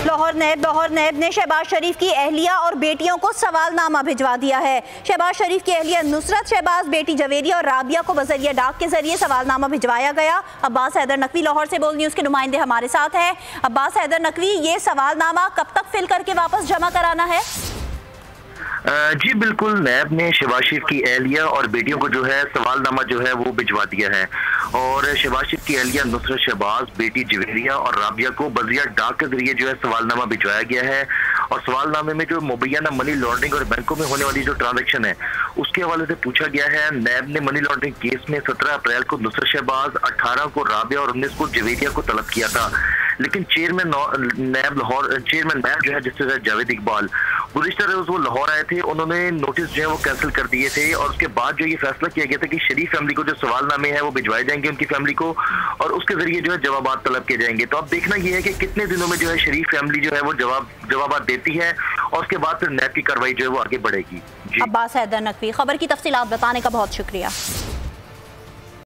लाहौर नैब ने शहबाज शरीफ की अहलिया और बेटियों को सवालनामा भिजवा दिया है। शहबाज शरीफ की अहलिया नुसरत शहबाज, बेटी जवेरिया और राबिया को बजरिया डाक के जरिए सवालनामा भिजवाया गया। अब्बास हैदर नकवी लाहौर से बोल न्यूज़ के नुमाइंदे हमारे साथ हैं। अब्बास हैदर नकवी, ये सवालनामा कब तक फिल करके वापस जमा कराना है? जी बिल्कुल, नैब ने शहबाज शरीफ की अहलिया और बेटियों को जो है सवालनामा जो है वो भिजवा दिया है। और शहबाज शरीफ की अहलिया नुसरत शहबाज, बेटी जवेरिया और राबिया को बजरिया डाक के जरिए जो है सवालनामा भिजवाया गया है। और सवालनामे में जो मुबैना मनी लॉन्ड्रिंग और बैंकों में होने वाली जो ट्रांजैक्शन है उसके हवाले से पूछा गया है। नैब ने मनी लॉन्ड्रिंग केस में 17 अप्रैल को नुसरत शहबाज, 18 को राबिया और 19 को जवेरिया को तलब किया था। लेकिन चेयरमैन नैब जो है जस्टिस जावेद इकबाल गुज़िश्ता रोज वो लाहौर आए थे, उन्होंने नोटिस जो है वो कैंसिल कर दिए थे। और उसके बाद जो ये फैसला किया गया था कि शरीफ फैमिली को जो सवालनामे हैं वो भिजवाए जाएंगे उनकी फैमिली को, और उसके जरिए जो है जवाबात तलब किए जाएंगे। तो अब देखना ये है कि कितने दिनों में जो है शरीफ फैमिली जो है वो जवाबात देती है और उसके बाद फिर नैब की कार्रवाई जो है वो आगे बढ़ेगी। अब्बास हैदर नकवी, खबर की तफसीलात बताने का बहुत शुक्रिया।